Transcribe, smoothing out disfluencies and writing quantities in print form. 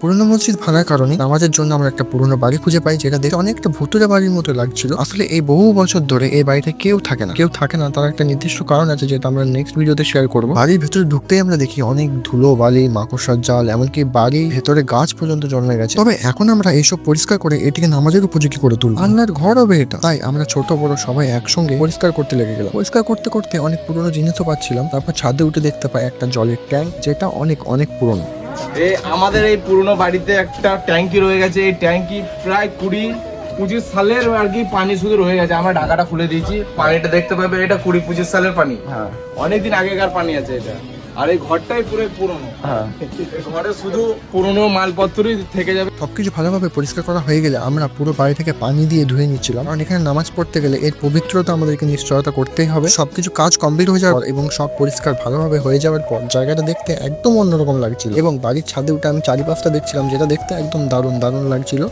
পুরোনো মসজিদ ভাঙার কারণে নামাজের জন্য আমরা একটা পুরোনো বাড়ি খুঁজে পাই, যেটা দেখে অনেকটা ভুতুরে বাড়ির মতো লাগছিল। আসলে এই বহু বছর ধরে এই বাড়িতে কেউ থাকে না, তার একটা নির্দিষ্ট কারণ আছে, যেটা আমরা নেক্সট ভিডিওতে শেয়ার করবো। বাড়ির ভেতরে ঢুকতেই আমরা দেখি অনেক ধুলো বালি, মাকড়সার জাল, এমনকি বাড়ির ভেতরে গাছ পর্যন্ত জন্মে গেছে। তবে এখন আমরা এইসব পরিষ্কার করে এটিকে নামাজের উপযোগী করে তুলবো। আল্লাহর ঘর হবে এটা, তাই আমরা ছোট বড় সবাই একসঙ্গে পরিষ্কার করতে লেগে গেলাম। পরিষ্কার করতে করতে অনেক পুরোনো জিনিসও পাচ্ছিলাম। তারপর ছাদে উঠে দেখতে পাই একটা জলের ট্যাঙ্ক, যেটা অনেক অনেক পুরোনো। আমাদের এই পুরনো বাড়িতে একটা ট্যাঙ্কি রয়ে গেছে। এই ট্যাঙ্কি প্রায় 20-25 সালের আর কি পানি শুধু রয়ে গেছে। আমরা ঢাকাটা খুলে দিয়েছি, পানিটা দেখতে পাবে। এটা 20-25 সালের পানি। হ্যাঁ, অনেকদিন আগেকার পানি আছে এটা। আর এই ঘরটাই পুরো পুরনো। হ্যাঁ, ঘরে শুধু পুরনো মালপত্রই থেকে যাবে। সবকিছু ভালোভাবে পরিষ্কার করা হয়ে গেলে আমরা পুরো বাড়ি থেকে পানি দিয়ে ধুয়ে নিচ্ছিলাম, কারণ এখানে নামাজ পড়তে গেলে এর পবিত্রতা আমাদেরকে নিশ্চয়তা করতেই হবে। সবকিছু কাজ কমপ্লিট হয়ে যাওয়ার এবং সব পরিষ্কার ভালোভাবে হয়ে যাওয়ার পর জায়গাটা দেখতে একদম অন্যরকম লাগছিল, এবং বাড়ির ছাদে উঠে আমি চারিপাশটা দেখছিলাম, যেটা দেখতে একদম দারুণ লাগছিল।